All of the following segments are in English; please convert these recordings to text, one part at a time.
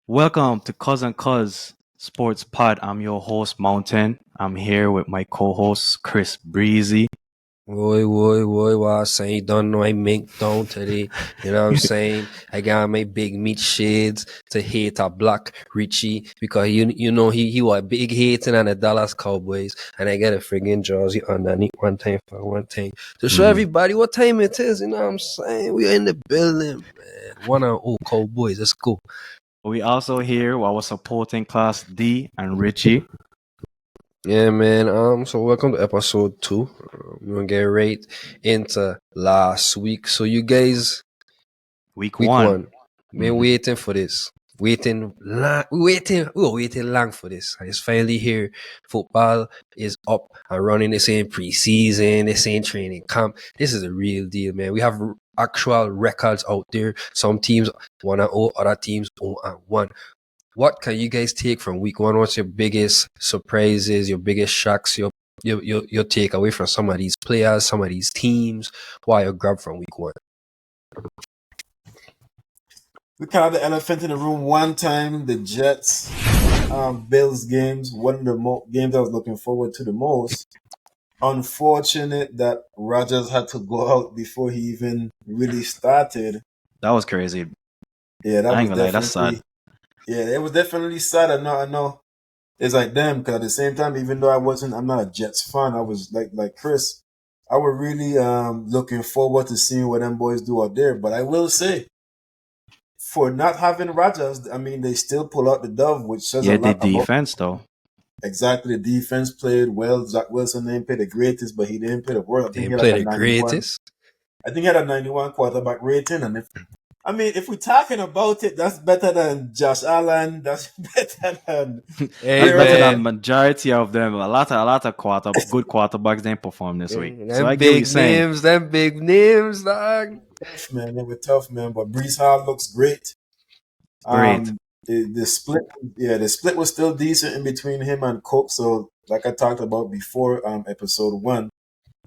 Welcome to Cousin Cuz Sports Pod. I'm your host, Mountain. I'm here with my co-host, Chris Breezy. What I saying? Don't know I make down today. You know what I'm saying? I got my big meat shades to hate a black Richie because he was big hating on the Dallas Cowboys, and I get a friggin' jersey underneath one time for one thing to show everybody what time it is. You know what I'm saying? We are in the building, man. 1-0 Cowboys. Let's go. We also here with our supporting class D and Richie. Yeah, man. So welcome to episode 2. We're gonna get right into last week. So you guys. Week Week 1. 1. Been waiting for this. We were waiting long for this. And it's finally here. Football is up and running. This ain't preseason. This ain't training camp. This is a real deal, man. We have actual records out there. Some teams 1-0, other teams 0-1. What can you guys take from week 1? What's your biggest surprises, your biggest shocks, your takeaway from some of these players, some of these teams? What you grab from week 1? We caught the elephant in the room one time. The Jets, Bills games. One of the games I was looking forward to the most. Unfortunate that Rodgers had to go out before he even really started. That was crazy. Yeah, that I was ain't gonna lie, definitely. that's sad. Yeah, it was definitely sad. I know. It's like damn, because at the same time, even though I'm not a Jets fan. I was like Chris. I was really looking forward to seeing what them boys do out there. But I will say, for not having Rodgers, I mean, they still pull out the dove, which says a Yeah, the lot about defense though. exactly. The defense played well. Zach Wilson didn't play the greatest, but he didn't play the world. I think he Didn't had play like the a 91. greatest. I think he had a 91 quarterback rating, and if we're talking about it, that's better than Josh Allen. That's better than That's better than majority of them. A lot of good quarterbacks didn't perform this week. So I get what you're saying. Them big names, dog. tough, man. They were tough, man. But Brees Hall looks great. Great. The split was still decent in between him and Cook. So, like I talked about before, episode 1,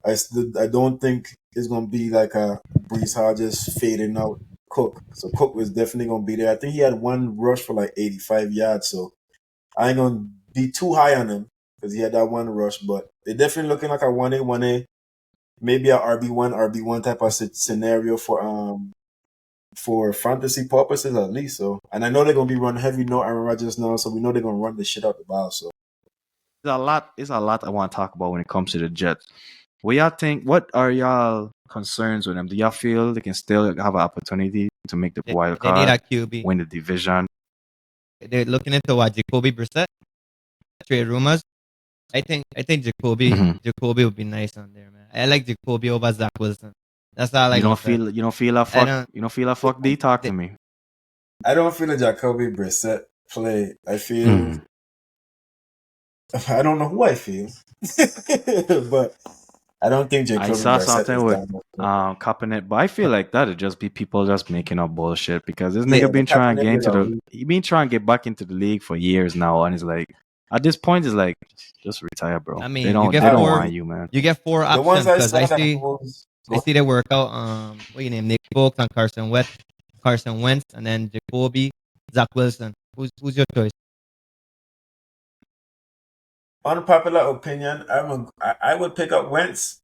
I don't think it's gonna be like a Brees Hall just fading out Cook. So Cook was definitely gonna be there. I think he had one rush for like 85 yards. So I ain't gonna be too high on him because he had that one rush. But they're definitely looking like a 1A, maybe a RB1 type of scenario for fantasy purposes at least. So, and I know they're gonna be run heavy. No Aaron Rodgers now, so we know they're gonna run the shit out the ball. So, It's a lot I want to talk about when it comes to the Jets. What are y'all concerns with them? Do y'all feel they can still have an opportunity to make the wild They need card, a QB. win the division? They're looking into what Jacoby Brissett trade rumors. I think Jacoby Jacoby would be nice on there, man. I like Jacoby over Zach Wilson. That's all I You don't feel a fuck D? Talk to me. I don't feel a Jacoby Brissett play. I feel I don't know who I feel, but I don't think Jacoby I saw Brissett something is with that Kaepernick, but I feel like that'd just be people just making up bullshit because this Yeah, nigga been the trying to Kaepernick get is into he been trying to get back into the league for years now, and it's like at this point it's like just retire, bro. I mean, they don't want you, man. You get 4 the options ones I because saw I that see was they work out. What you name? Nick Folk and Carson Wentz, and then Jacoby, Zach Wilson. Who's your choice? unpopular opinion. I would pick up Wentz.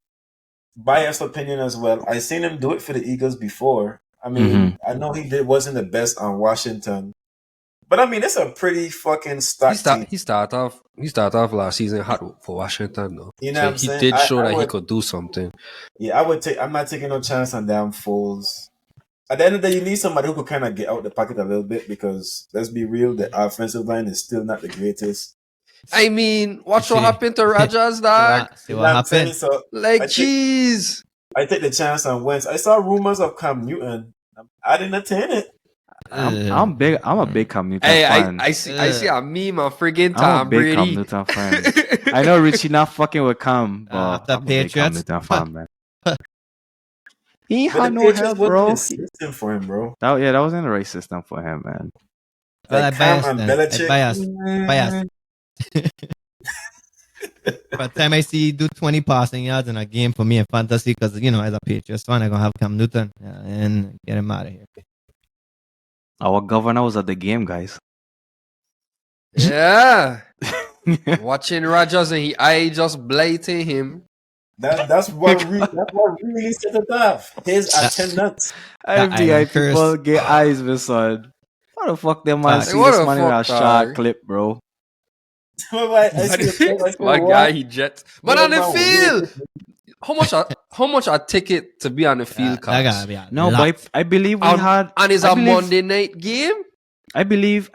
Biased opinion as well. I seen him do it for the Eagles before. I mean, I know wasn't the best on Washington, but I mean, it's a pretty fucking stacked team. He started off last season hot for Washington though. You know So what I'm he saying? did show that he would, could do something. yeah, I would take. I'm not taking no chance on damn Foles. At the end of the day, you need somebody who could kind of get out the pocket a little bit because let's be real, the offensive line is still not the greatest. I mean, watch what happened to Rodgers, dog. See what happened. So like, jeez. I take the chance on Wentz. I saw rumors of Cam Newton. I didn't attend it. I'm a big Cam Newton fan. I see a meme of friggin' I'm Tom a big Brady. Cam Newton fan. I know Richie not fucking with Cam, but After I'm a big Cam Patriots. Newton fan, man. He But had the no Patriots help, wasn't bro. the system for him, bro. That wasn't the right system for him, man. Well, Like I Cam biased and then. Belichick. Biased. By the time I see you do 20 passing yards in a game for me in fantasy, because as a Patriots fan, I'm gonna have Cam Newton and get him out of here. Our governor was at the game, guys. Yeah. Watching Rodgers and I just blighting him. That's what really set it off. His attendance. That FBI island people curse. get eyes, my son. How the fuck them man Fuck. Like, see what this the man in a fuck, shot dog? clip, bro? I see the clip. I said, My guy, what? he jets. But on the Man, field, how much a ticket to be on the field That gotta cost? be a No, lot. but I believe we And, had. and it's I a believe. Monday night game. I believe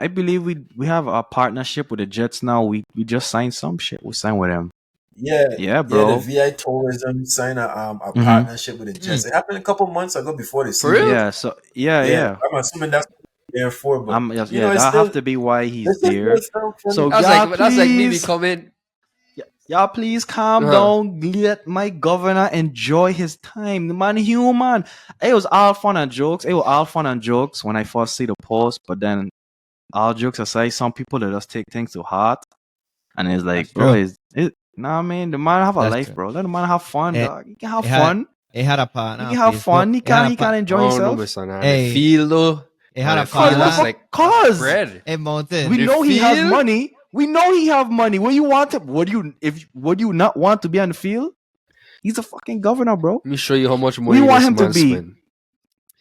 we have a partnership with the Jets now. We just signed some shit. We signed with them. Yeah, Yeah, yeah. The bro. VI Tourism signed a Mhm. partnership with the Jets. It happened a couple months ago before the For season. real? Yeah. So yeah. I'm assuming that's what they're there for, but Yes, you know, it's that still have to be why he's this is there. still So funny. That's like me please, becoming. y'all please calm down. Let my governor enjoy his time. The man human. It was all fun and jokes. It was all fun and jokes when I first see the post, but then all jokes aside, some people that just take things to heart, and it's like, That's bro, true. nah, man, the man have a That's life, true. bro. Let the man have fun, Eh, dog. He can have He had fun. he had a partner He on can have Facebook. fun. He can enjoy Oh no, himself. my son. On Hey. the field though. He had On a the field, partner. that's like Cause bread. Hey, Mountain. we The know he has field? money. We know he have money. What you want to? Would you not want to be on the field? He's a fucking governor, bro. Let me show you how much We money want this him to man be spend.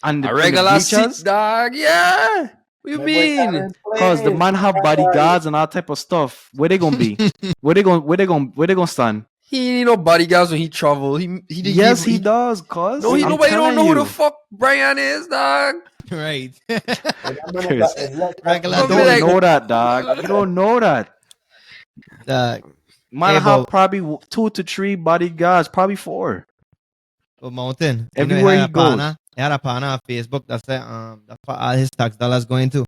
and A the regular seat, bleachers. dog. Yeah. What you My boy mean? Calvin Cause the plays. man have bodyguards and all type of stuff. Where they gonna be? Where they gonna stand? He ain't no bodyguards when he travel. He Yes, he does. Cause No, he I'm nobody don't telling know who you. the fuck Bryan is, dog. Right. And that man Chris, is like Regular you Don't be don't like- know that, dog. You don't know that. Man Hey, have but- probably 2 to 3 bodyguards, probably 4. Mountain. Everywhere he he goes. He had a partner on Facebook that said that's what all his tax dollars going to.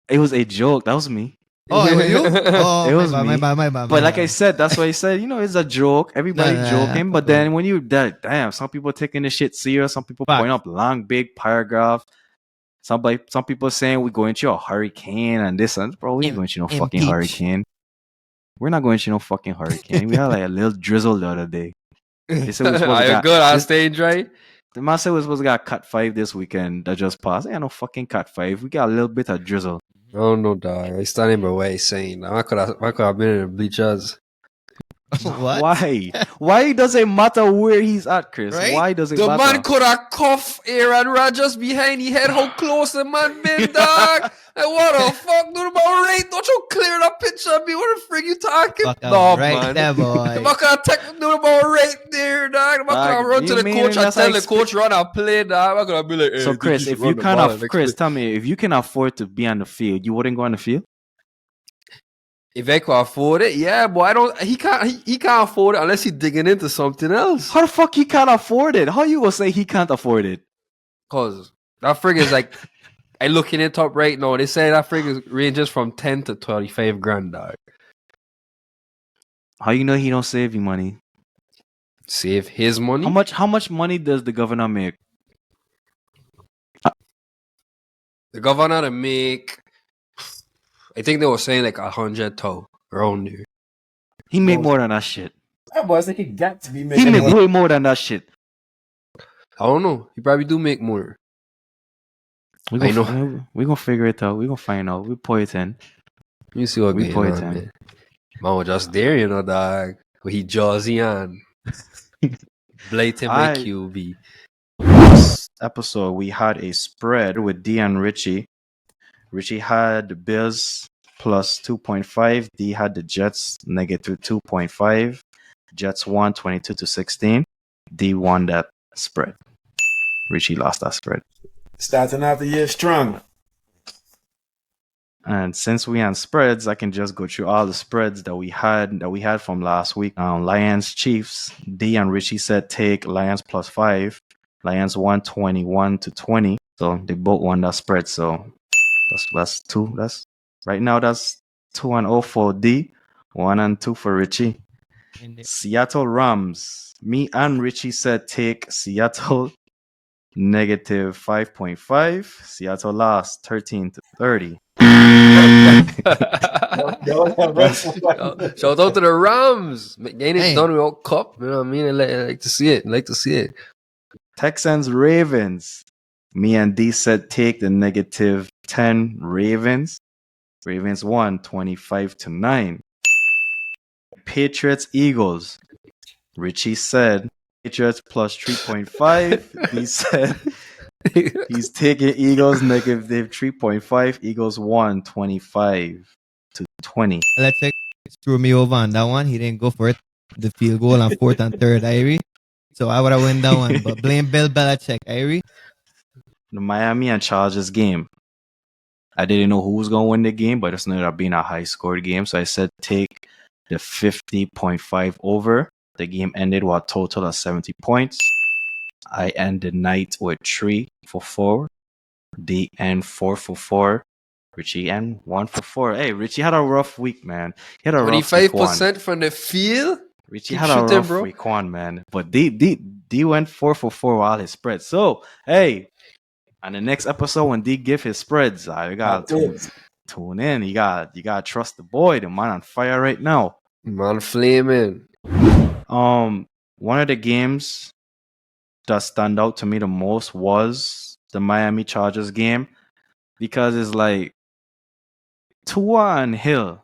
It was a joke. That was me. Oh, it was you? Oh, It was my me. bad, my bad. But like I said, that's why I said, it's a joke. Everybody Nah, joking. But fuck then when you damn, some people taking this shit serious. Some people Facts. point up long, big paragraph. Some people saying we're going to a hurricane and this and bro, we ain't going to no fucking Impeach. hurricane. We're not going to no fucking hurricane. We had like a little drizzle the other day. They said we're supposed to Are you got good? I'll this- stay dry. The man said we're supposed to got cut 5 this weekend. That just passed. Ain't no fucking cut 5. We got a little bit of drizzle. Oh no, dog. I stand in my way saying I could have been in the bleachers. What? Why? Why does it matter where he's at, Chris? Right? Why does it The matter? man could have cuffed Aaron Rodgers behind the head. How close the man been, dog? Like, what the fuck? Do about right? Don't you clear that picture of me? What the frick you talking? Fuck No, right man. there, The boy. man could have taken do about right there, dog. The man could have Dog, run to you the mean coach and that's tell like the coach run and play, dog. Man could have been like, hey, So dude, Chris, should if run you the can ball next Chris, play. tell me, if you can afford to be on the field, you wouldn't go on the field? If I could afford it, yeah, but I don't. He can't afford it unless he's digging into something else. How the fuck he can't afford it? How you gonna say he can't afford it? Cause that frig is like, I looking it up right now. They say that frig ranges from 10 to 25 grand, dog. How you know he don't save you money? Save his money. How much money does the governor make? The governor to make, I think they were saying like 100 to around there. He make more than that shit. That boy, I think he got to be He making make more. way more than that shit. I don't know. He probably do make more. We gonna figure it out. We gonna find out. We put it in. You see what We going put it on, in. man. Man was just there, you know, dog. With he jawsy on. Blatant my I- QB. This episode we had a spread with D and Richie. Richie had the Bills plus 2.5. D had the Jets negative 2.5. Jets won 22-16. D won that spread. Richie lost that spread. Starting out the year strong. And since we on spreads, I can just go through all the spreads that we had from last week. Lions Chiefs. D and Richie said take Lions plus 5. Lions won 21-20. So they both won that spread. So that's 2. That's right now that's 2-0 for D, 1-2 for Richie. Seattle Rams. Me and Richie said take Seattle negative 5.5. Seattle lost 13-30. Shout out to the Rams. Getting it Hey. done without cup. You know what I mean? I like to see it. I like to see it. Texans Ravens. Me and D said take the negative 10 Ravens. Ravens won 25-9. Patriots Eagles. Richie said Patriots plus 3.5. D said he's taking Eagles negative 3.5. Eagles won 25-20. Belichick threw me over on that one. He didn't go for it. The field goal on 4th and 3rd, Irie. So I would have won that one. But blame Bill Belichick, Irie. The Miami and Chargers game. I didn't know who was going to win the game, but it's ended up being a high-scored game. So I said take the 50.5 over. The game ended with a total of 70 points. I end the night with 3 for 4. D end 4 for 4. Richie end 1 for 4. Hey, Richie had a rough week, man. He had a rough week 25% from the field. Richie had a rough week 1, man. But D went 4 for 4 while his spread. So, hey, on the next episode when D give his spreads, you got to tune in. You got to trust the boy. The man on fire right now. Man flaming. One of the games that stand out to me the most was the Miami Chargers game, because it's like Tua and Hill.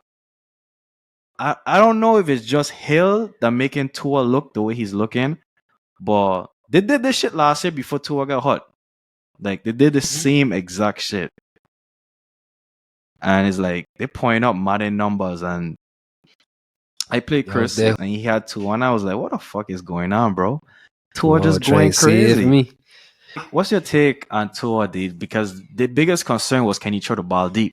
I don't know if it's just Hill that making Tua look the way he's looking, but they did this shit last year before Tua got hot. Like, they did the same exact shit. And it's like, they point out Madden numbers, and I played Chris, and he had Tua, and I was like, what the fuck is going on, bro? Tua just going crazy. Me. What's your take on Tua, dude? Because the biggest concern was, can he throw the ball deep?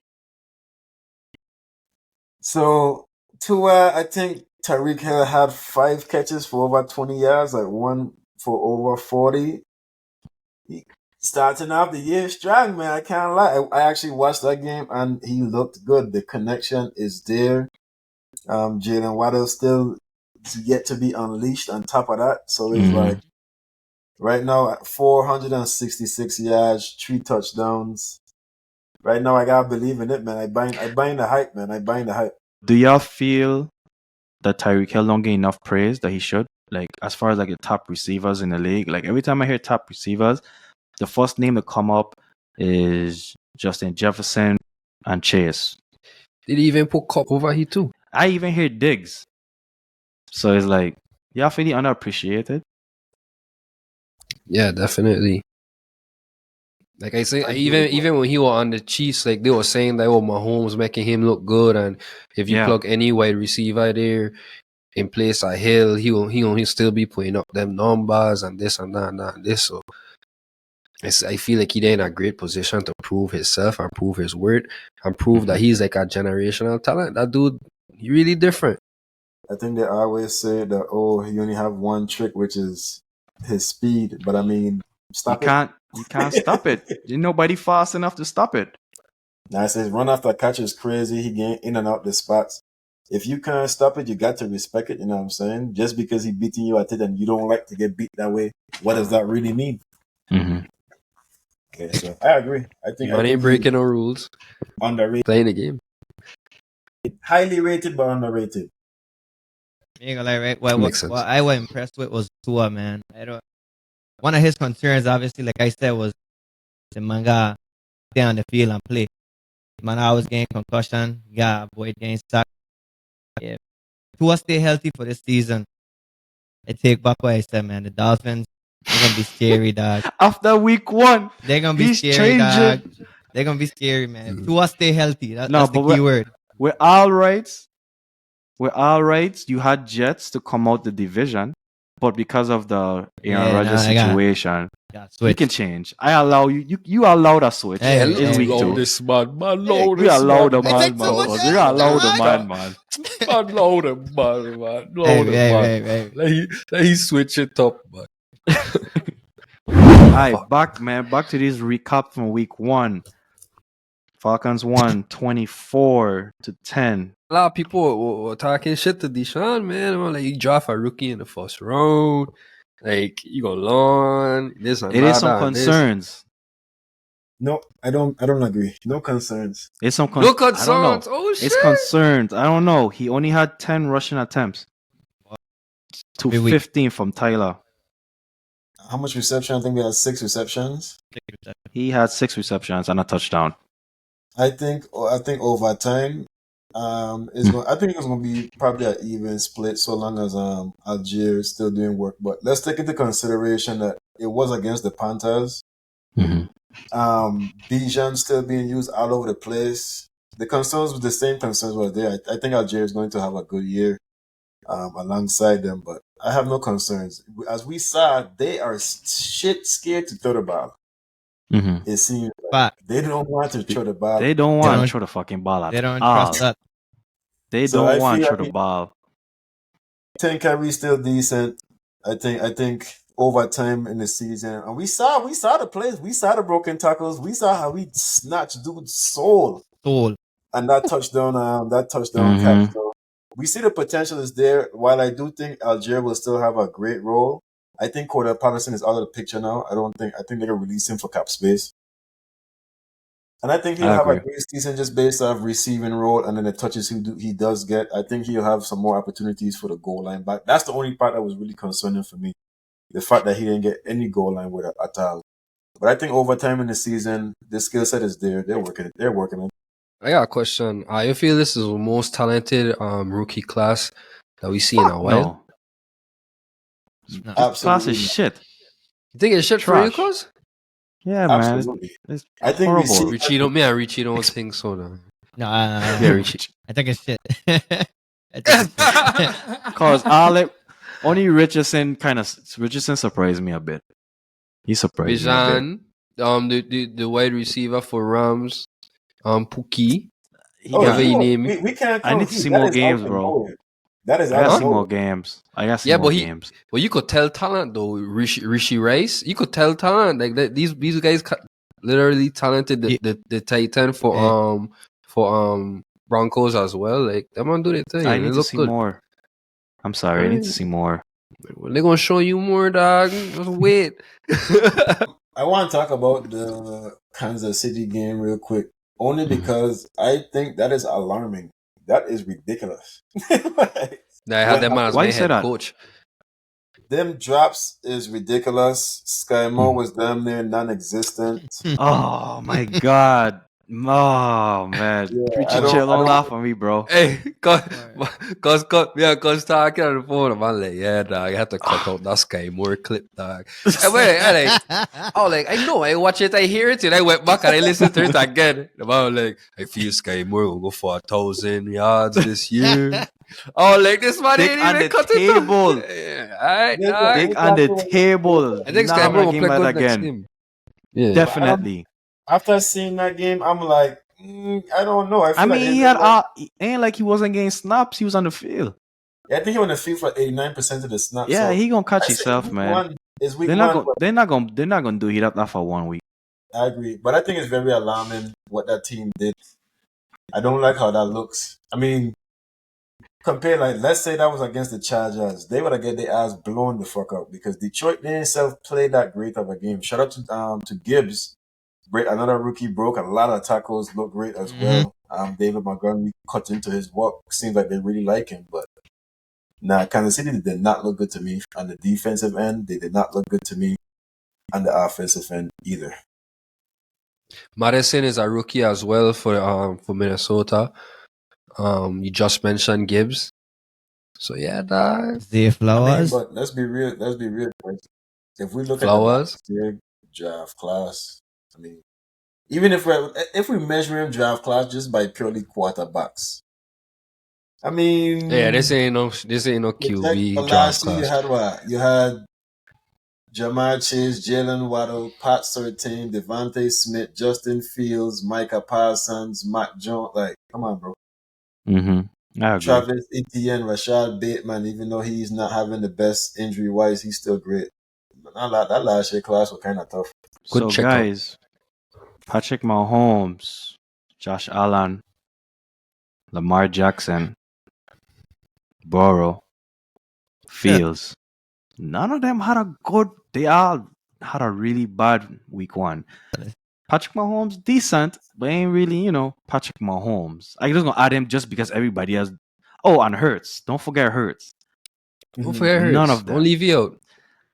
So, Tua, I think Tyreek Hill had 5 catches for over 20 yards, like 1 for over 40. Starting off the year strong, man. I can't lie. I actually watched that game, and he looked good. The connection is there. Jalen Waddle still yet to be unleashed on top of that. So it's like, right now at 466 yards, 3 touchdowns. Right now, I gotta believe in it, man. I buying the hype, man. I buying the hype. Do y'all feel that Tyreek Hill don't get enough praise that he should? Like, as far as like the top receivers in the league, like every time I hear top receivers, the first name to come up is Justin Jefferson and Chase. Did he even put Cup over here too? I even hear Diggs. So it's like, y'all feel he underappreciated? Yeah, definitely. Like I say, even when he was on the Chiefs, like they were saying that Mahomes making him look good, and if you plug any wide receiver there in place of Hill, he'll still be putting up them numbers and this and that and that and this. So I feel like he's in a great position to prove himself and prove his worth and prove that he's like a generational talent. That dude, he really different. I think they always say that, he only have one trick, which is his speed. But I mean, you can't stop it. Ain't nobody fast enough to stop it. Now I says run after catch is crazy. He getting in and out the spots. If you can't stop it, you got to respect it. You know what I'm saying? Just because he beating you at it and you don't like to get beat that way, what does that really mean? Okay, so I agree. I think ain't breaking no rules. Underrated. Playing the game. Highly rated, but underrated. Ain't gonna lie, right? What I was impressed with was Tua, man. One of his concerns, obviously, like I said, was the manga stay on the field and play. Man, I was getting concussion. Yeah, boy, getting stuck. Yeah, Tua stay healthy for this season. I take back what I said, man. The Dolphins, they're gonna be scary, dog. After week 1, they're gonna be scary, dog. They're gonna be scary, man. Tua stay healthy. That's the key word. We're all right. You had Jets to come out the division, but because of the Aaron Rodgers situation, you can change. I allow you. You allow that switch. It's week 2. This man. We allow the man. We allow the man. Man, load him, man. Load him, man. Let he switch it up, man. Alright, back to this recap from week 1. Falcons won 24-10. A lot of people were talking shit to Deshaun, man. I'm like, you draft a rookie in the first round. Like, you go long. This and it is some concerns. No, I don't agree. No concerns. It's some no concerns. Oh shit. It's concerns. I don't know. He only had 10 rushing attempts to 15 from Tyler. How much reception? I think we had 6 receptions. He had 6 receptions and a touchdown. I think over time, it's going. I think it's going to be probably an even split, so long as Algier is still doing work. But let's take into consideration that it was against the Panthers. Bijan still being used all over the place. The same concerns were there. I think Algier is going to have a good year alongside them, but I have no concerns. As we saw, they are shit scared to throw the ball. It seems like they don't want to throw the ball. They don't want to throw the fucking ball at all. They don't trust that. They don't want to throw the ball. I think Kyrie's still decent. I think over time in the season, and we saw the plays, we saw the broken tackles, we saw how he snatched dude's soul, and that touchdown catch. So we see the potential is there. While I do think Algier will still have a great role, I think Cordell Patterson is out of the picture now. I think they're gonna release him for cap space. And I think he'll have a great season just based off receiving role and then the touches he does get. I think he'll have some more opportunities for the goal line. But that's the only part that was really concerning for me. The fact that he didn't get any goal line with it at all. But I think over time in the season, the skill set is there. They're working it. I got a question. You feel this is the most talented rookie class that we see in a while? No. This class is shit. You think it's shit for you, cuz? Yeah, absolutely. Man. It's I think horrible. Richie don't think so. Though. No, yeah, Richie. I think it's shit. Cause only Richardson surprised me a bit. He surprised me a bit. The wide receiver for Rams, Pookie. We can't. I need to see more games, bro. That is. I gotta see more games. But you could tell talent though. Rishi Rice, you could tell talent like that. These guys literally talented the Titan for Broncos as well. Like them on do their thing. I need to see more. I'm sorry, I need to see more. Well, they're gonna show you more, dog. Just wait. I want to talk about the Kansas City game real quick, only because I think that is alarming. That is ridiculous. I had them as my head coach. Them drops is ridiculous. Sky Moore was damn near non-existent. Oh my god. Oh man, Preaching chill, don't laugh on me, bro. Hey, cause talking on the phone, I'm like, yeah, dog, I have to cut out that Sky Moore clip, dog. I know, I watch it, I hear it, and I went back and I listened to it again. I'm like, I feel Sky Moore will go for 1,000 yards this year. This man ain't even cut it table. Dick on the table. I think Sky Moore will play good next game. Yeah, definitely. After seeing that game, I'm like, I don't know. I mean, he ain't like he wasn't getting snaps. He was on the field. Yeah, I think he was on the field for 89% of the snaps. Yeah, he gonna catch himself, man. They're not gonna do that for 1 week. I agree, but I think it's very alarming what that team did. I don't like how that looks. I mean, let's say that was against the Chargers, they would have get their ass blown the fuck out because Detroit didn't play that great of a game. Shout out to Gibbs. Another rookie broke a lot of tackles, looked great as well. David Montgomery cut into his walk. Seems like they really like him, but Kansas City did not look good to me on the defensive end. They did not look good to me on the offensive end either. Madison is a rookie as well for Minnesota. You just mentioned Gibbs, so yeah, dog. The Flowers. But let's be real. If we look Flowers at the draft class. I mean, even if we measure him draft class just by purely quarterbacks, I mean, yeah, this ain't no QB draft last class. Year you had what? You had Jamar Chase, Jalen Waddle, Pat Surtain, Devontae Smith, Justin Fields, Micah Parsons, Mac Jones. Like, come on, bro. Travis Etienne, Rashad Bateman. Even though he's not having the best injury wise, he's still great. But that last year class was kind of tough. Good so guys. Patrick Mahomes, Josh Allen, Lamar Jackson, Burrow, Fields. None of them had they all had a really bad week 1. Patrick Mahomes, decent, but ain't really, Patrick Mahomes. I'm just going to add him just because everybody has. Oh, and Hurts. Don't forget Hurts. Don't forget Hurts. None of them. Don't leave you out.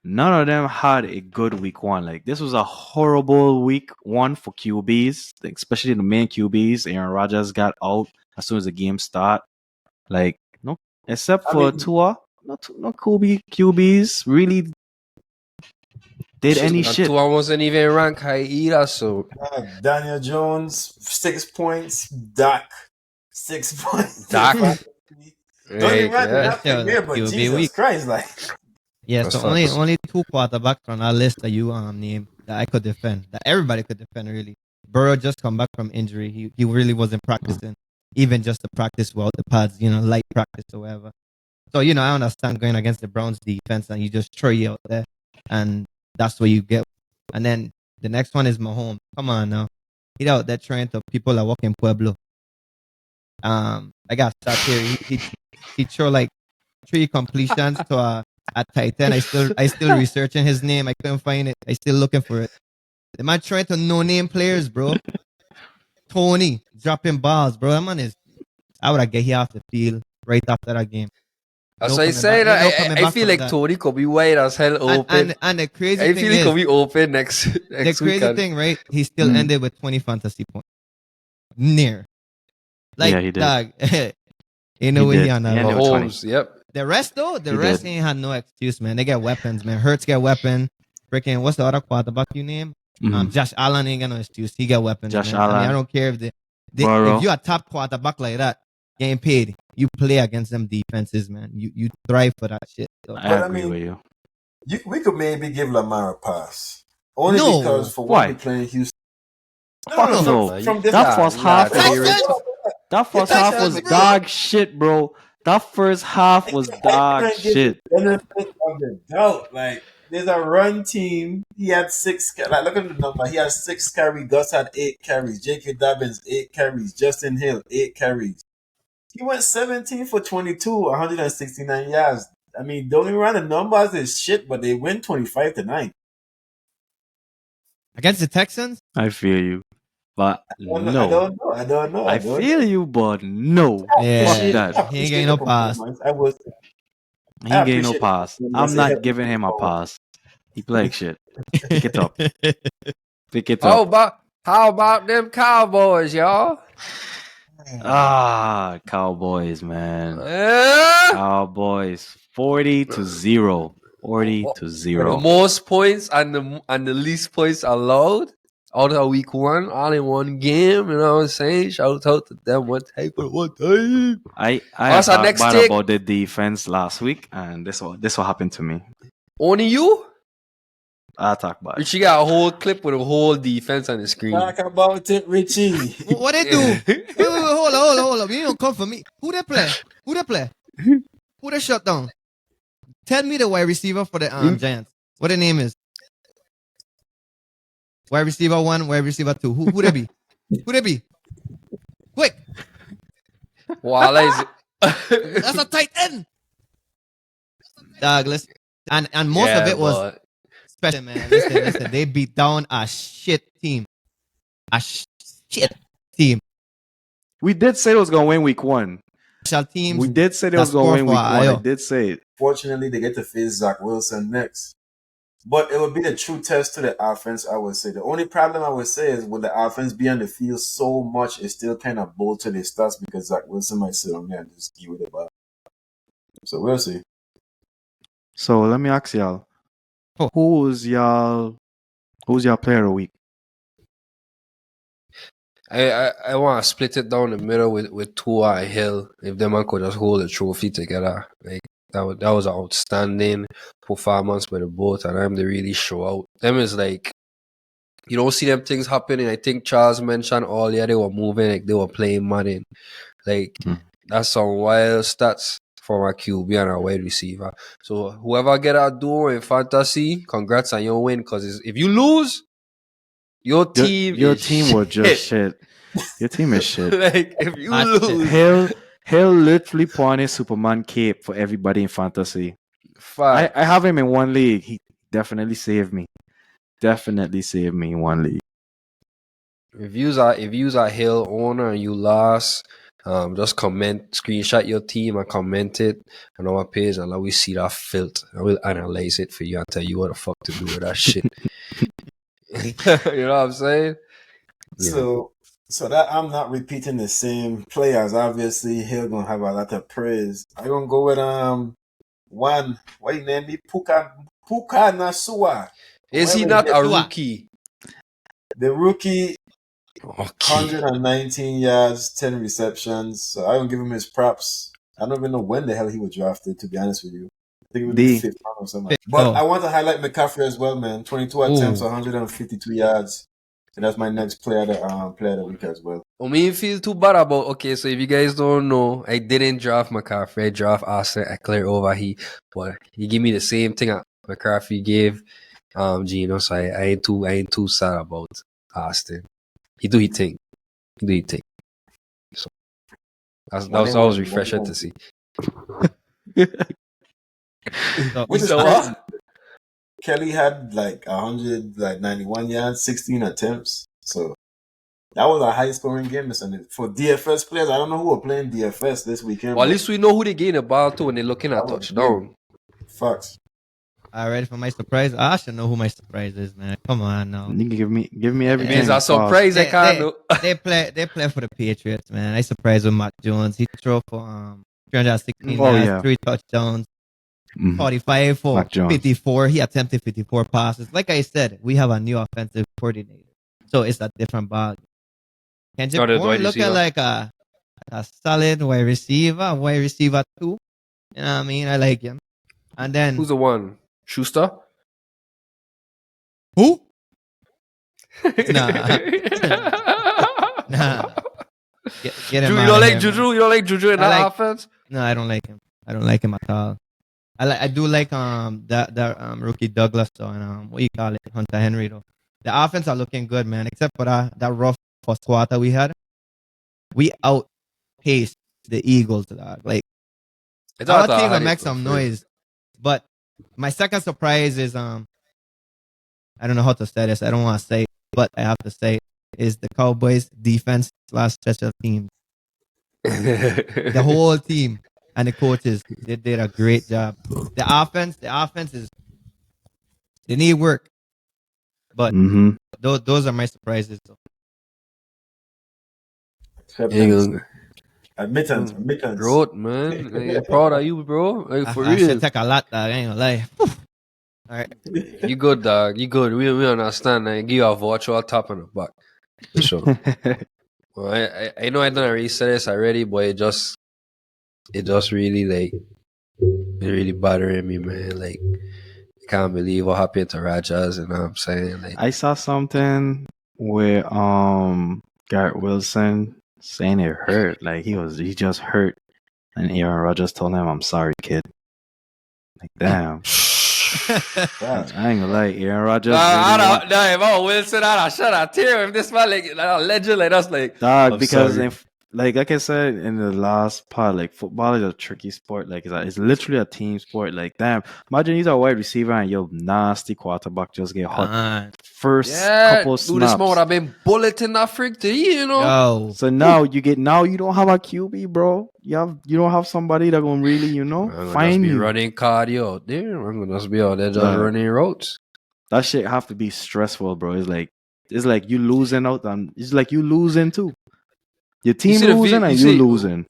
none of them had a good week one. Like this was a horrible week one for QBs, especially the main QBs. Aaron Rodgers got out as soon as the game start. Like no, except for Tua, no QBs really did any shit. Tua wasn't even ranked high either. So Daniel Jones 6 points. Dak 6 points. Dak. Don't even that Yeah, but QB Jesus week. Christ, like. Yeah, That's so only 2 quarterbacks on our list that you named that I could defend, that everybody could defend really. Burrow just come back from injury. He really wasn't practicing, even just to practice without the pads, light practice or whatever. So, I understand going against the Browns defense and you just throw you out there and that's what you get. And then the next one is Mahomes. Come on now. He out there trying to people that walk in Pueblo. I got stats here. He threw like 3 completions to at Titan. I still researching his name. I couldn't find it. I still looking for it. The man trying to no-name players, bro. Tony dropping balls, bro. That man is. I would have get here off the field right after that game. That's what I say. I feel like Tony could be wide as hell open. And the crazy thing I feel he could be open next the crazy weekend. thing, right? He still ended with 20 fantasy points. Near. Like, yeah, he did. Dog, ain't no way he on that. Mahomes, yep. The rest, though, ain't had no excuse, man. They got weapons, man. Hurts get weapon. Freaking, what's the other quarterback you name? Josh Allen ain't got no excuse. He got weapons. Josh man. Allen. I mean, I don't care if you a top quarterback like that, getting paid, you play against them defenses, man. You thrive for that shit. So. I agree with you. We could maybe give Lamar a pass. Only because for why? We're playing Houston. No. From this that first half was dog shit, bro. That first half was dog shit. Benefit of the doubt. Like, there's a run team. He had 6. Like, look at the number. He had 6 carries. Gus had 8 carries. J.K. Dobbins 8 carries. Justin Hill 8 carries. He went 17 for 22, 169 yards. I mean, don't even run the numbers is shit, but they win 25-9 against the Texans. I feel you, but no. I don't know. I feel you, but no. Yeah, he ain't getting no pass. He ain't getting no pass. I'm not giving him a pass. He playing shit. Pick it up. Pick it up. How about them Cowboys, y'all? Cowboys, man. Yeah. Cowboys 40-0. 40-0. The most points and the least points allowed out of week one, all in one game. You know what I'm saying? Shout out to them one time. I talked bad about the defense last week, and this what happened to me. Only you? I talk about it. Richie got a whole clip with a whole defense on the screen. Talk about it, Richie. What they do? Wait, hold up. You don't come for me. Who they play? Who they shut down? Tell me the wide receiver for the Giants. What the name is? Wide receiver 1, wide receiver 2. Who they be? Quick. That's a tight end. Douglas. And most of it was special, man. Listen. They beat down a shit team. We did say it was going to win week 1. Teams we did say it was going to win week 1. I did say it. Fortunately, they get to face Zach Wilson next. But it would be the true test to the offense, I would say. The only problem I would say is would the offense be on the field so much, it still kind of bold to their stats because Zach Wilson might sit on there and just give it the ball. So we'll see. So let me ask y'all. Who's y'all player of the week? I want to split it down the middle with Tua and Hill. If them man could just hold the trophy together, like that was an outstanding performance by the both, and them they really show out. Them is like you don't see them things happening. I think Charles mentioned earlier they were moving, like they were playing Madden. Like that's some wild stats for our QB and our wide receiver. So whoever get out duo in fantasy, congrats on your win. Because if you lose, your team was just shit. Your team is shit. Like if you lose, Hill literally put on his Superman cape for everybody in fantasy. I have him in one league. He definitely saved me. In one league. If you's a Hill owner and you lost, Just screenshot your team and comment it on our page, and we see that filth. I will analyze it for you and tell you what the fuck to do with that shit. You know what I'm saying? So that I'm not repeating the same players. Obviously, he'll gonna have a lot of praise. I'm gonna go with one. What you name me? Puka Nasua. Is he not a rookie? The rookie, Okay. 119 yards, 10 receptions. So I don't give him his props. I don't even know when the hell he was drafted, to be honest with you. I think it was the 5th round or something. But I want to highlight McCaffrey as well, man. 22 attempts, 152 yards. And that's my next player of the week as well. I mean, feel too bad about. Okay, so if you guys don't know, I didn't draft McCaffrey. I draft Austin Eckler over he, but he gave me the same thing McCaffrey gave Gino. So I ain't too sad about Austin. He do his thing. So that was refreshing to see. Which is what? Kelly had like 191 yards, 16 attempts. So that was a high scoring game. And for DFS players, I don't know who are playing DFS this weekend. Well, at least we know who they gain the ball to when they're looking at touchdown. Facts. All right, for my surprise, I should know who my surprise is, man. Come on now. You can give me everything. It's a surprise. I can't know. They play for the Patriots, man. I surprised with Matt Jones. He threw for 316 yards, 3 touchdowns. 45 for 54. He attempted 54 passes. Like I said, we have a new offensive coordinator. So it's a different ball. Kendrick Bourne looking like a solid wide receiver 2. You know what I mean? I like him. And then who's the one? Schuster? Who? Nah. Get him you don't like Juju? You don't like Juju in that offense? No, I don't like him. I don't like him at all. I do like that rookie Douglas and what you call it, Hunter Henry though. The offense are looking good, man. Except for that rough first quarter we had, we outpaced the Eagles. Like our team will make some noise, but my second surprise is I don't know how to say this. I don't want to say it, but I have to say it, is the Cowboys defense / special teams. The whole team. And the coaches, they did a great job. The offense is, they need work. But those are my surprises. Admittance. Bro, man. I'm proud of you, bro. Like, for real. I should take a lot, dog. I ain't gonna lie. All right. You good, dog. You good. We understand. I give you a virtual top on the back. For sure. Well, I know I done already said this already, but it just really like it really bothering me, man. Like I can't believe what happened to Rodgers, you know what I'm saying? Like I saw something where Garrett Wilson saying it hurt. Like he just hurt, and Aaron Rodgers told him, "I'm sorry, kid." Like damn. I ain't gonna lie, Aaron Rodgers. If I was Wilson, I'd shut a tear if this man like a legend like us, like dog. Because if, like I said in the last part, like football is a tricky sport. Like it's literally a team sport. Like damn, imagine he's a wide receiver and your nasty quarterback just get hot first couple snaps. This man would have been bulleting that freak to you know. Yo. So now you don't have a QB, bro. You don't have somebody that gonna really find you. Running cardio out there. I'm gonna just be out there just running routes. That shit have to be stressful, bro. It's like you losing out, and it's like you losing too. Your team losing and you losing.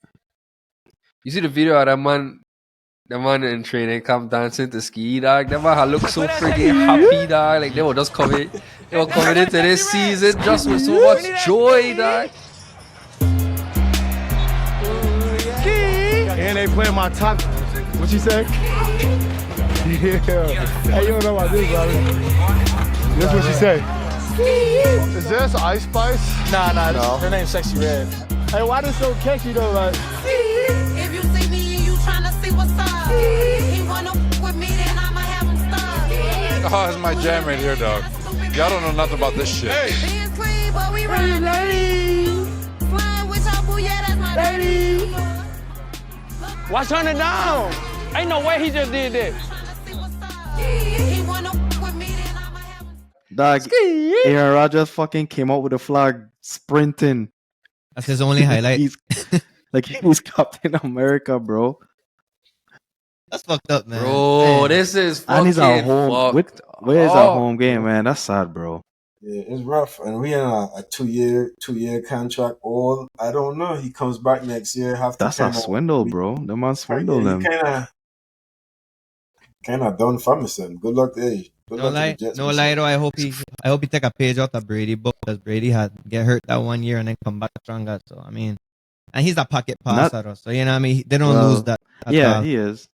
You see the video of that man in training camp dancing to ski, dog. That man look so freaking happy, dog. Like they were coming into this season just with so much joy, dog. And they playing my top. What you say? Yeah. Hey, you don't know about this, brother. That's what she say. Is this Ice Spice? Nah, no. Her name's Sexy Red. Hey, why this so catchy though? Like, if you see me and you tryna see what's up, he wanna with me, then I'ma have him stop. Oh, it's my jam right here, dog. Y'all don't know nothing about this shit. Being clean, but we run ladies. Flying with your boo, yeah, that's my lady. Why turn it down? Ain't no way he just did that. He wanna with me, then I'ma have him. Dog, Aaron Rodgers fucking came out with a flag sprinting. That's his only highlight. Like he's Captain America, bro. That's fucked up, man. Bro, Man. this is And fucking he's at home. fucked Where's our up, home game, bro. man? That's sad, bro. Yeah, it's rough, and we in a 2-year contract. All I don't know. He comes back next year. Have to That's a swindle, bro. The man swindled he him. kind of done for me, son. Good luck, hey. Good No luck to lie, the Jets. no lie though. I hope he take a page out of Brady book because Brady had get hurt that 1 year and then come back stronger. So I mean, and he's a pocket passer, so you know what I mean. They don't lose that. At all. He is.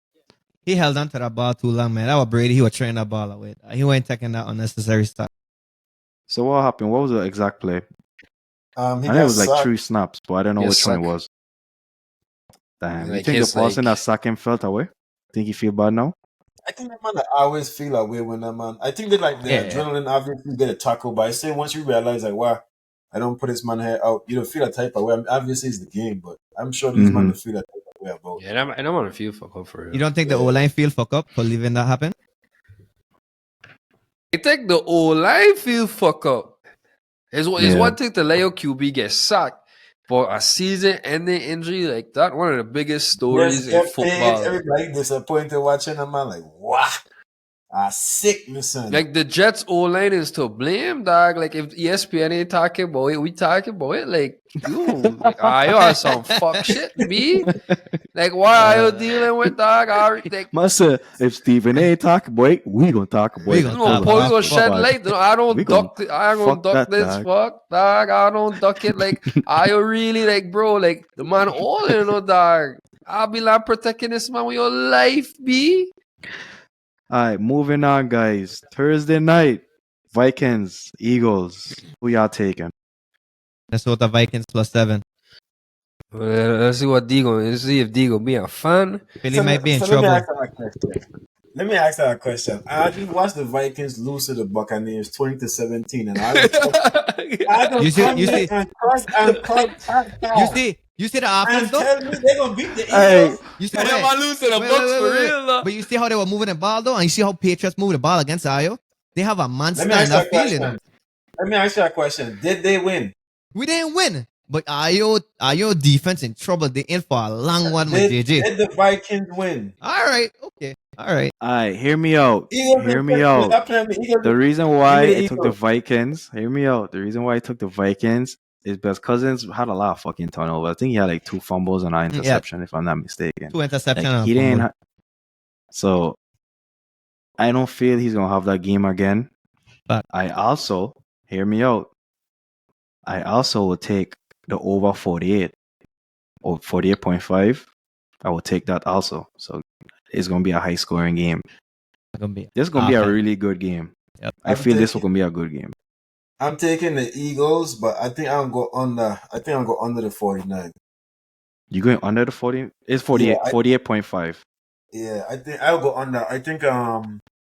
He held on to that ball too long, man. That was Brady. He was throwing that ball away. He wasn't taking that unnecessary stuff. So what happened? What was the exact play? I know it was like 3 snaps, but I don't know which one it was. Damn, Like you think the person that sacked him felt away? Think he feel bad now? I think that man always feel away when that man. I think that like the adrenaline obviously get a tackle, but I say once you realize like, wow, I don't put this man here out, you don't feel that type of way. I mean, obviously it's the game, but I'm sure these men feel that type of way about. Yeah, I don't want to feel fuck up for real. You don't think the O-line feel fuck up for leaving that happen? I think the O-line feel fuck up. It's one thing to let your QB get sacked, but a season-ending injury like that, one of the biggest stories in football. Everybody disappointed watching a man like, wow, sickness. Like the Jets O-line is to blame, dog. Like if ESPN ain't talking about it, we talking about it. Like, you are some fuck shit, B. Like, why are you dealing with, dog? Master, if Stephen ain't talk, boy, we gonna talk, boy. We gonna shed light. No, I don't duck. I ain't gonna duck this. Dog. Fuck, dog. I don't duck it. Like, are you really like, bro? Like the man old, dog. I'll be like protecting this man with your life, B. All right, moving on, guys. Thursday night, Vikings, Eagles. Who y'all taking? Minnesota Vikings +7. Let's see what Digo. Let's see if Digo be a fan. Philly might be in trouble. Let me ask that a question. I just watched the Vikings lose to the Buccaneers 20-17, and I don't You see the offense though? Tell me they're gonna beat the Eagles. You see how lose to the Bucks for real. But you see how they were moving the ball though, and you see how Patriots move the ball against Ayo. They have a monster in that feeling. Let me ask you a question. Did they win? We didn't win, but Ayo defense in trouble. They in for a long one with JJ. Did the Vikings win? All right, okay, all right. Hear me out. Hear me out. The reason why I took the Vikings. Hear me out. The reason why I took the Vikings is because Cousins had a lot of fucking turnovers. I think he had like 2 fumbles and an interception, if I'm not mistaken. 2 interceptions. Like, he didn't. So I don't feel he's gonna have that game again. But I also hear me out. I also will take the over 48 or 48.5. I will take that also. So it's gonna be a high scoring game. This is gonna be a really good game. Yep. I feel this will gonna be a good game. I'm taking the Eagles, but I think I'll go under. I think I'll go under the 49. You going under the 40? It's 48. 48.5. Yeah, I think I'll go under. I think I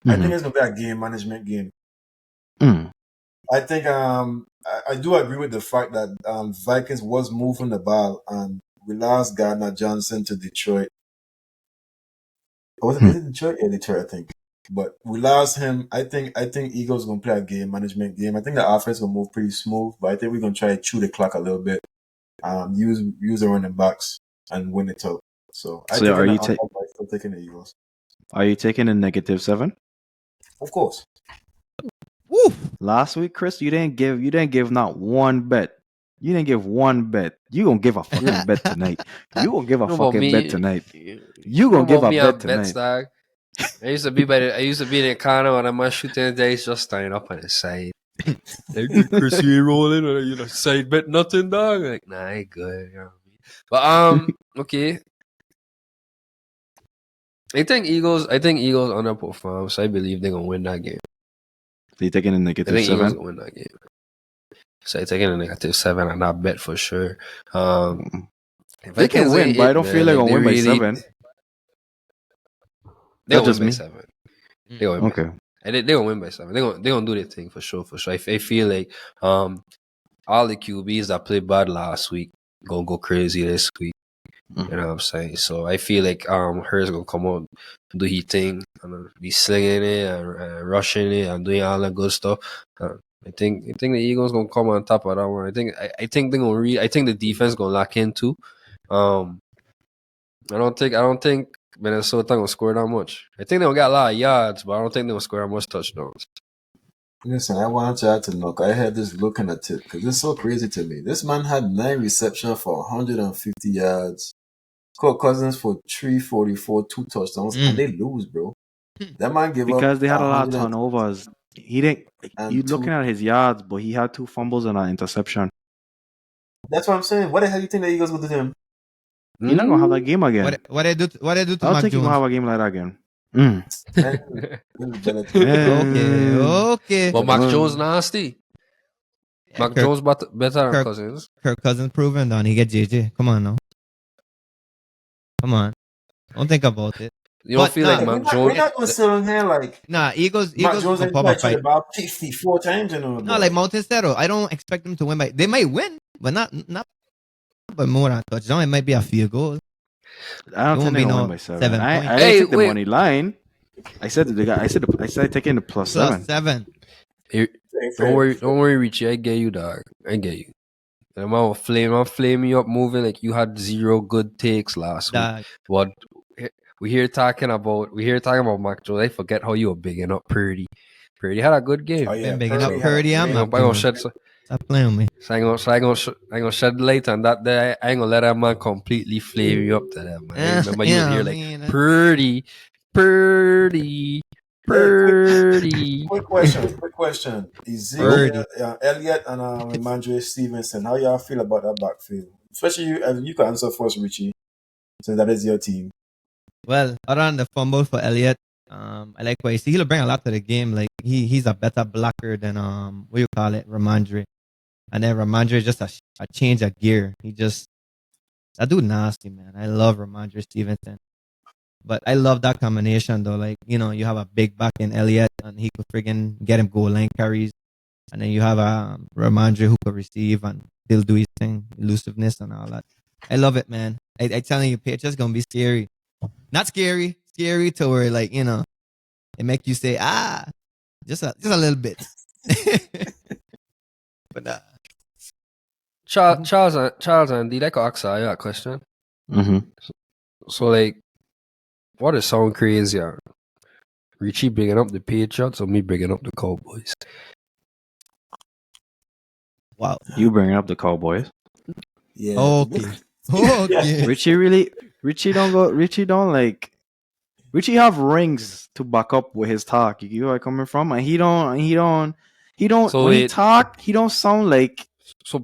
think it's gonna be a game management game. I think I do agree with the fact that Vikings was moving the ball and we lost Gardner Johnson to Detroit. Was it Detroit? Yeah, Detroit, I think. But we lost him. I think Eagles gonna play a game management game. I think the offense gonna move pretty smooth, but I think we're gonna try to chew the clock a little bit. Use the running backs and win it out. So I think are you still taking the Eagles? Are you taking a -7? Of course. Woo! Last week, Chris, you didn't give not one bet. You didn't give one bet. You gonna give a fucking bet tonight. You gonna give a fucking bet tonight. You gonna give a bet tonight. Dog. I used to be in the corner when I'm shooting days, just standing up on the side. Like, Chris, you ain't rolling, or side bet nothing, dog. Like, nah, I ain't good. You know what I mean? But okay. I think Eagles underperform, so I believe they're gonna win that game. So you taking a -7? I think Eagles gonna win that game. So I taking a -7 on that bet for sure. They can win, but I don't feel like they're gonna win by 7. They're gonna win by 7. Okay. And they're gonna win by 7. They're gonna do their thing for sure. I feel like all the QBs that played bad last week gonna go crazy this week. You know what I'm saying? So I feel like Hurts gonna come out, do his thing, and be slinging it and rushing it and doing all that good stuff. I think the Eagles gonna come on top of that one. I think they're gonna I think the defense gonna lock in too. I don't think Minnesota gonna score that much. I think they'll get a lot of yards, but I don't think they'll score that much touchdowns. Listen, I want y'all to know. I had this looking at it because it's so crazy to me. This man had 9 receptions for 150 yards. Kirk Cousins for 344, 2 touchdowns, and they lose, bro. That man gave up because they had a lot of 102. turnovers. He didn't. You looking at his yards, but he had 2 fumbles and an interception. That's what I'm saying. What the hell do you think the Eagles will do to him? He's not gonna have that game again. What they do? What they do to I don't Mac think he's Jones? gonna have a game like that again. Okay. But Mac Jones nasty. Yeah, Mac Jones better than Cousins. Kirk Cousins proven done. He get JJ. Come on now. Come on. Don't think about it. You don't feel like Mac Jones? We're not going to sit on here like... Eagles Jones will pop a fight. About 54 times. No, like Mountain Settle. I don't expect them to win. They might win, but not by more than a touchdown. It might be a field goal. I don't think they're gonna win by 7. I took the money line. I said taking the plus 7. Don't worry, Richie. I get you, dog. I get you. I'm gonna flame you up moving like you had 0 good takes last week. But we here talking about Mac Jones. I forget how you were bigging up Purdy. Purdy had a good game. Oh, yeah, bigging up Purdy. I'm gonna shed. Stop playing with me. So I gonna shed light on that. There, I ain't gonna let that man completely flame you up to that man. Remember you here like Purdy. Quick question. Ezekiel, Elliott, and Ramondre Stevenson. How y'all feel about that backfield? Especially you can answer first, Richie, since that is your team. Well, other than the fumble for Elliott, I like what you see. He'll bring a lot to the game. Like he's a better blocker than Ramondre. And then Ramondre is just a change of gear. That dude nasty, man. I love Ramondre Stevenson. But I love that combination though. Like, you have a big back in Elliott and he could friggin' get him goal line carries. And then you have Ramondre who could receive and he'll do his thing, elusiveness and all that. I love it, man. I telling you, Patriots gonna be scary. Not scary to where like, it make you say, just a little bit. But Charles and did I ask you a question? Mm-hmm. So like, what is sound crazier? Richie bringing up the Patriots or me bringing up the Cowboys? Wow. You bringing up the Cowboys? Yeah. Okay. Richie have rings to back up with his talk. You get where I'm coming from? And he don't so when he talk, he don't sound like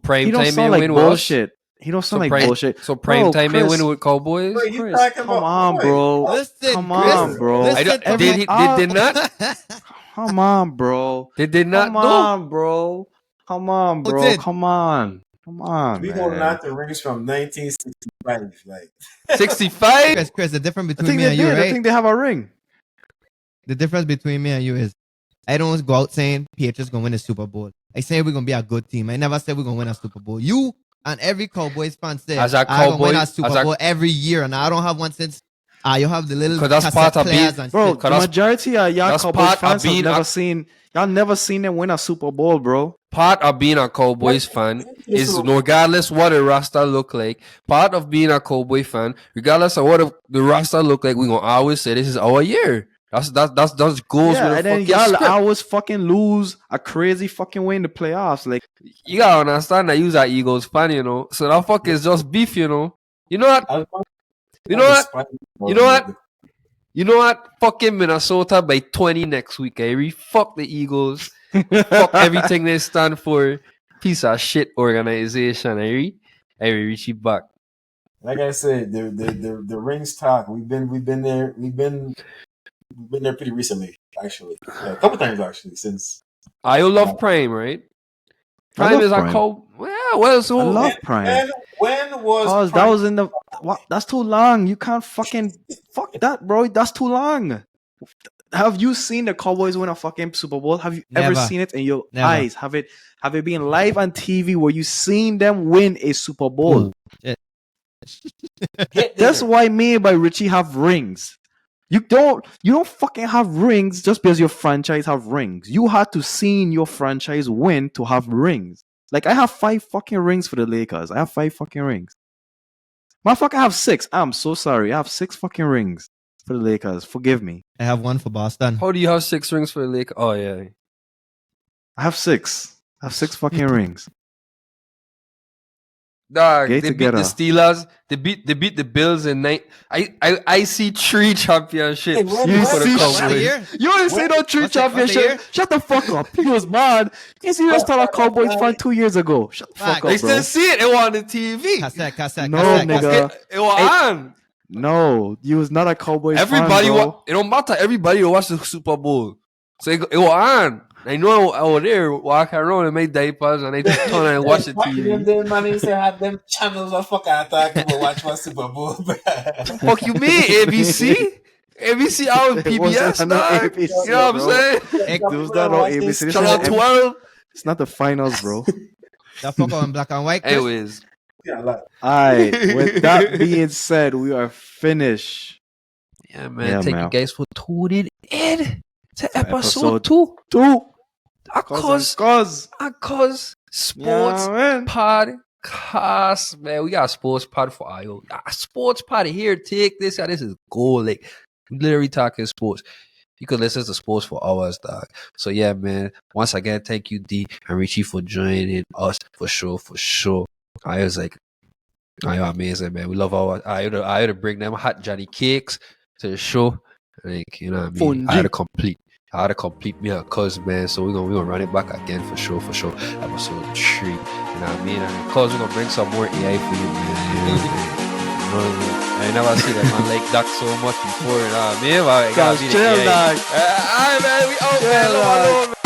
prime time may like win bullshit. He don't sound like bullshit. So prime time may win with Cowboys? Chris, come on, bro. Listen, come on, bro. Did not? Come on, bro. They did not. Come on, bro. Come on, bro. Okay. Come on. We holding out the rings from 1965, like 65. Chris, the difference between me and you, right? I think they have a ring. The difference between me and you is I don't go out saying Patriots gonna win the Super Bowl. I say we're gonna be a good team. I never said we're gonna win a Super Bowl. You and every Cowboys fan said I'm gonna win a Super Bowl every year, and I don't have one since. You have the little because that's part of being, bro. The majority of y'all Cowboys fans have never seen them win a Super Bowl, bro. Part of being a Cowboys fan is regardless what the roster look like. Part of being a Cowboy fan, regardless of what the roster look like, we gonna always say this is our year. That's goals. Yeah, and then y'all always fucking lose a crazy fucking way in the playoffs. Like you gotta understand that you're an Eagles fan, so that fuck is just beef, You know what? You know what? Fucking Minnesota by 20 next week. Fuck the Eagles. Fuck everything they stand for. Piece of shit organization. I reach it back. Like I said, the rings talk. We've been there pretty recently, actually. A couple times actually since. I love Prime, right? Prime is a cold. Well, so I love Prime. When was Prime? That was in the what? That's too long. You can't fucking fuck that, bro. That's too long. Have you seen the Cowboys win a fucking Super Bowl? Have you ever seen it in your eyes? Have it been live on TV where you seen them win a Super Bowl? That's why me and by Richie have rings. You don't fucking have rings just because your franchise have rings. You had to see your franchise win to have rings. Like I have 5 fucking rings for the Lakers. I have 5 fucking rings. Motherfucker, I have 6. I'm so sorry. I have 6 fucking rings for the Lakers. Forgive me. I have one for Boston. How do you have 6 rings for the Lakers? Oh yeah. I have 6. I have 6 fucking rings. Dog, Get they together. beat the Steelers. They beat the Bills in night. I see 3 championships. Hey, what- You what- see what- shit. the year? You ain't say no 3 What's the year? championship. Shut the fuck up. He was mad. You see us talking Cowboys fan 2 years ago. Shut the fuck They up, bro. still see it. It was on the TV. Cassette. No, nigga. It was on. No, you was not a Cowboys Everybody, fan, bro. it don't matter. Everybody will watch the Super Bowl. So it was on. I know I was there walking around and made diapers and I turn and watch the TV. Them man used to have them channels of fucking talking about watch my Super Bowl. Fuck you mean? ABC? ABC out with PBS, wasn't no dog. ABC, You know what I'm bro. saying? There was not no ABC. This is Channel 12. It's not the finals, bro. That fuck on black and white. Chris. Anyways. Yeah, like, Alright, with that being said, we are finished. Yeah, man. Yeah, Thank man. you guys for tuning in to episode episode 2. 2. Cause sports Yeah, man. podcast, man. We got a sports pod for IO. A sports pod here. Take this. This is gold. Like, we literally talking sports. You could listen to sports for hours, dog. So yeah, man. Once again, thank you, D and Richie, for joining us for sure. I was like, IO amazing, man. We love our I had to bring them hot Johnny cakes to the show. Like, you know what I mean? I had to complete me a cuz, man. So we're gonna run it back again for sure. Episode 3. You know what I mean? And cuz we're gonna bring some more AI for you, man. You know what I mean? I never see that man like that so much before, you know what I mean? But I gotta be the Chill, AI. dog. Alright, man, we out, man. Chill, Love, dog. love, man.